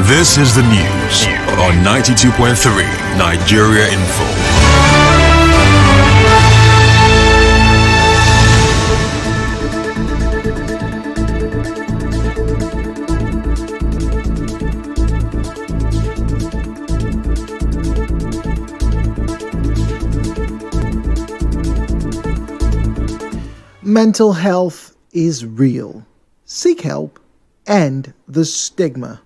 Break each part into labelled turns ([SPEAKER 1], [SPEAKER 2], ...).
[SPEAKER 1] This is the news on 92.3 Nigeria Info.
[SPEAKER 2] Mental health is real. Seek help. End the stigma.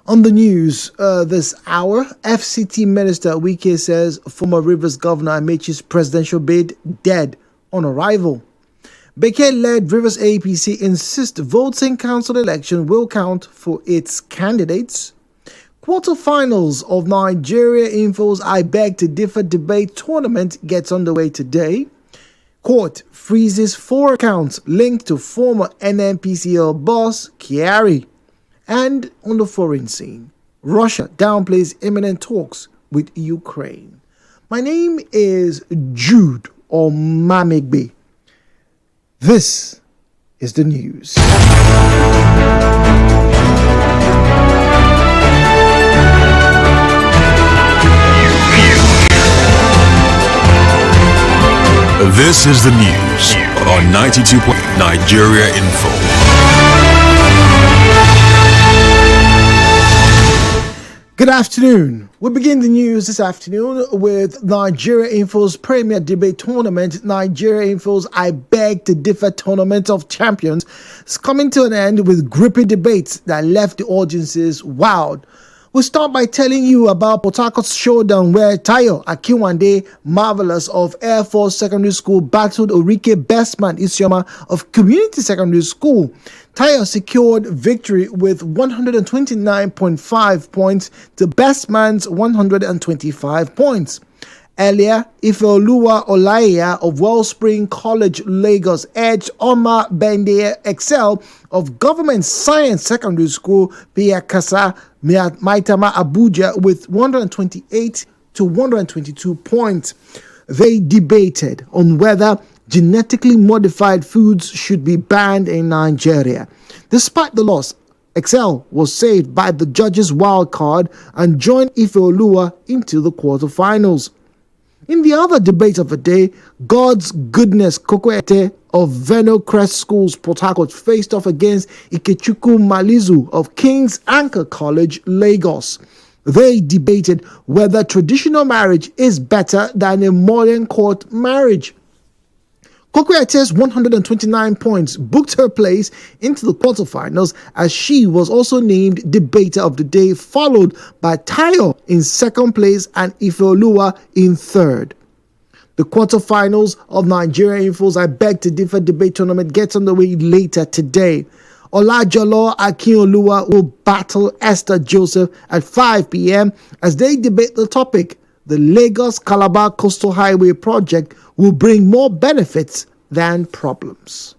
[SPEAKER 2] On the news this hour, FCT Minister Wike says former Rivers Governor Amechi's presidential bid dead on arrival. Beke-led Rivers APC insists voting council election will count for its candidates. Quarterfinals of Nigeria Info's I Beg to Differ debate tournament gets underway today. Court freezes 4 accounts linked to former NNPCL boss Kyari. And on the foreign scene, Russia downplays imminent talks with Ukraine. My name is Jude Omamegbe. This is the news.
[SPEAKER 1] This is the news on 92.9 Nigeria Info.
[SPEAKER 2] Good afternoon. We begin the news this afternoon with Nigeria Info's Premier Debate Tournament. Nigeria Info's I Beg to Differ Tournament of Champions is coming to an end with gripping debates that left the audiences wowed. We'll start by telling you about Port Harcourt's showdown where Tayo Akinwande Marvelous of Air Force Secondary School battled Orike Bestman Isioma of Community Secondary School. Tayo secured victory with 129.5 points to Bestman's 125 points. Earlier, Ifeoluwa Olaiya of Wellspring College, Lagos edged Omamegbe Excel of Government Science Secondary School, Piakasa Maitama Abuja with 128 to 122 points. They debated on whether genetically modified foods should be banned in Nigeria. Despite the loss, Excel was saved by the judges' wild card and joined Ifeoluwa into the quarterfinals. In the other debate of the day, God's Goodness Kokoete of Veno Crest Schools Port Harcourt faced off against Ikechukwu Malizu of King's Anchor College, Lagos. They debated whether traditional marriage is better than a modern court marriage. Kokoete's 129 points booked her place into the quarterfinals as she was also named Debater of the Day, followed by Tayo in second place and Ifeoluwa in third. The quarterfinals of Nigeria Info's I Beg to Differ debate tournament gets underway later today. Olajolo Akinoluwa will battle Esther Joseph at 5 p.m. as they debate the topic. The Lagos-Calabar Coastal Highway project will bring more benefits than problems.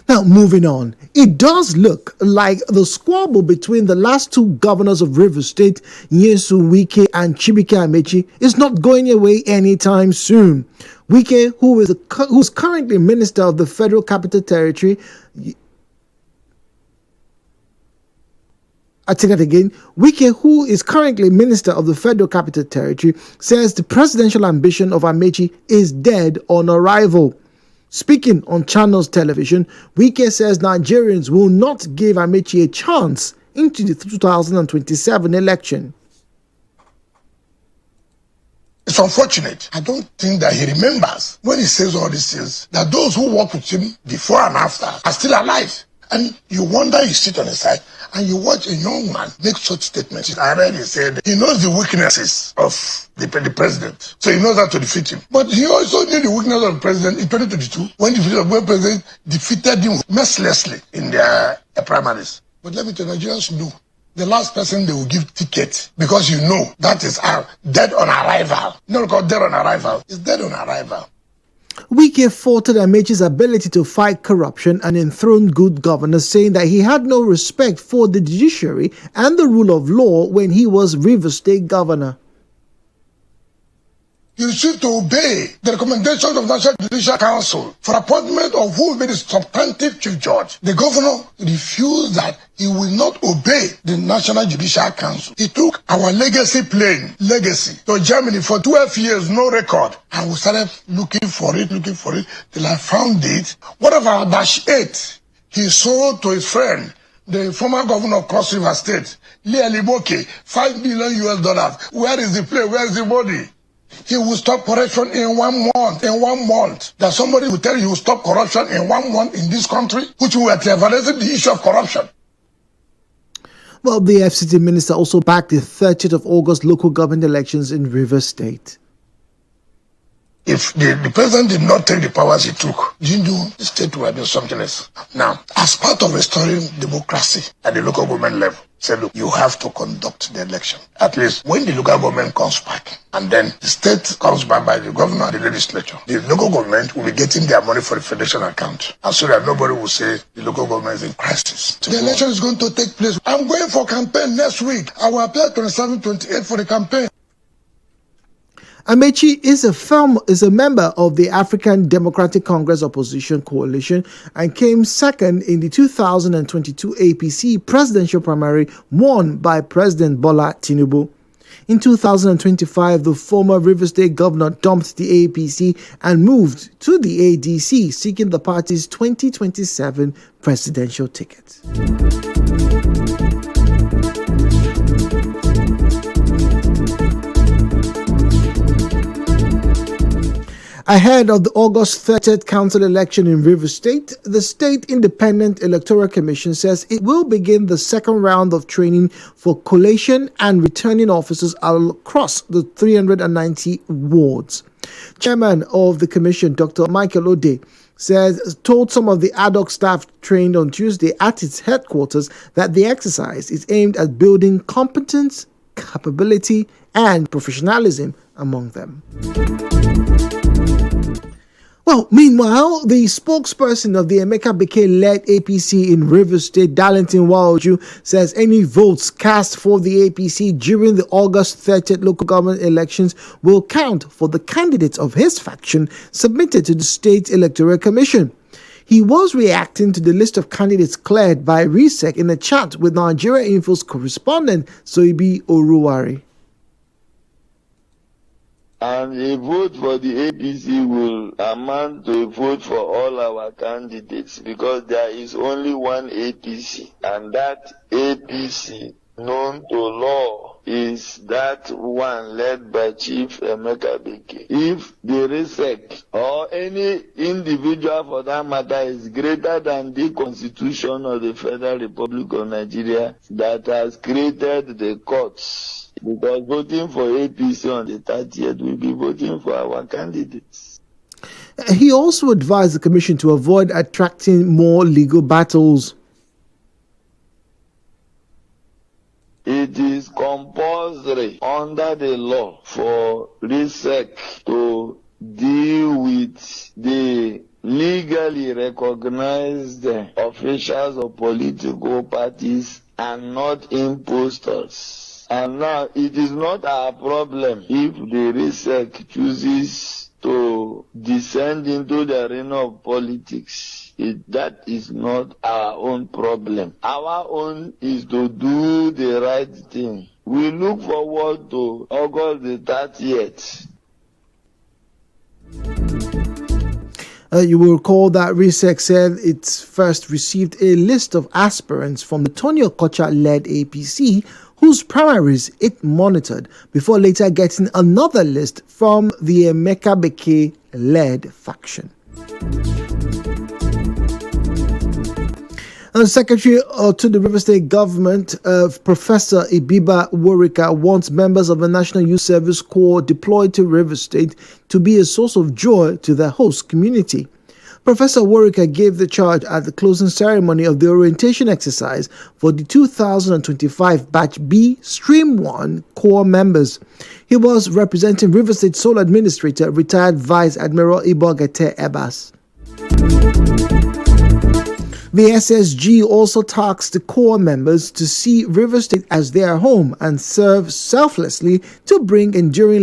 [SPEAKER 2] Now, moving on, it does look like the squabble between the last 2 governors of Rivers State, Nyesom Wike and Chibuike Amechi, is not going away anytime soon. Wike, who's currently Minister of the Federal Capital Territory, Wike, who is currently Minister of the Federal Capital Territory, says the presidential ambition of Amechi is dead on arrival. Speaking on Channels Television, Wike says Nigerians will not give Amechi a chance into the 2027 election.
[SPEAKER 3] It's unfortunate. I don't think that he remembers when he says all these things, that those who work with him before and after are still alive. And you wonder, you sit on the side and you watch a young man make such statements. I read he said he knows the weaknesses of the president, so he knows how to defeat him. But he also knew the weakness of the president in 2022 when the president defeated him mercilessly in their primaries. But let me tell you, Nigerians know the last person they will give ticket, because you know that is dead on arrival. You know called dead on arrival. It's dead on arrival.
[SPEAKER 2] Wike faulted Amechi's ability to fight corruption and enthrone good governance, saying that he had no respect for the judiciary and the rule of law when he was Rivers State governor.
[SPEAKER 3] You should obey the recommendations of the National Judicial Council for appointment of who will be the substantive chief judge. The governor refused that he will not obey the National Judicial Council. He took our legacy plane, legacy, to Germany for 12 years, no record. And we started looking for it, till I found it. One of our Dash 8, he sold to his friend, the former governor of Cross River State, Lee Aliboke, $5 million US. Where is the plane? Where is the body? He will stop corruption in 1 month. In 1 month. That somebody will tell you he will stop corruption in 1 month in this country, which we are trivializing the issue of corruption.
[SPEAKER 2] Well, the FCT minister also backed the 30th of August local government elections in Rivers State.
[SPEAKER 3] If the president did not take the powers he took, the state would have been something else. Now, as part of restoring democracy at the local government level, say, look, you have to conduct the election. At least when the local government comes back, and then the state comes back by the governor and the legislature, the local government will be getting their money for the federation account. And so that nobody will say the local government is in crisis. The election is going to take place. I'm going for campaign next week. I will apply 27, 28 for the campaign.
[SPEAKER 2] Amechi is a member of the African Democratic Congress Opposition Coalition and came second in the 2022 APC presidential primary won by President Bola Tinubu. In 2025, the former Rivers State governor dumped the APC and moved to the ADC, seeking the party's 2027 presidential ticket. Ahead of the August 30th council election in Rivers State, the State Independent Electoral Commission says it will begin the second round of training for collation and returning officers across the 390 wards. Chairman of the commission, Dr. Michael Ode, told some of the ad hoc staff trained on Tuesday at its headquarters that the exercise is aimed at building competence, capability, and professionalism among them. Well, meanwhile, the spokesperson of the Omamegbe-led APC in Rivers State, Darlington Waoju, says any votes cast for the APC during the August 30th local government elections will count for the candidates of his faction submitted to the State Electoral Commission. He was reacting to the list of candidates cleared by RESEC in a chat with Nigeria Info's correspondent, Soibi Oruwari.
[SPEAKER 4] And a vote for the APC will amount to a vote for all our candidates because there is only one APC, and that APC known to law is that one led by Chief Omamegbe. If the RESEC or any individual for that matter is greater than the Constitution of the Federal Republic of Nigeria that has created the courts, because voting for APC on the 30th, we'll be voting for our candidates.
[SPEAKER 2] He also advised the Commission to avoid attracting more legal battles.
[SPEAKER 4] It is compulsory under the law for RESEC to deal with the legally recognized officials of political parties and not impostors. And now, it is not our problem if the RESEC chooses to descend into the arena of politics. That is not our own problem. Our own is to do the right thing. We look forward to August the 30th.
[SPEAKER 2] You will recall that RESEC said it first received a list of aspirants from the Tony Okocha-led APC, whose primaries it monitored, before later getting another list from the Omamegbe-led faction. And Secretary to the River State government, Professor Ibiba Worika, wants members of the National Youth Service Corps deployed to River State to be a source of joy to their host community. Professor Worika gave the charge at the closing ceremony of the orientation exercise for the 2025 Batch B Stream 1 Corps members. He was representing River State Sole Administrator, retired Vice Admiral Ibogete Ebas. The SSG also tasked the Corps members to see River State as their home and serve selflessly to bring enduring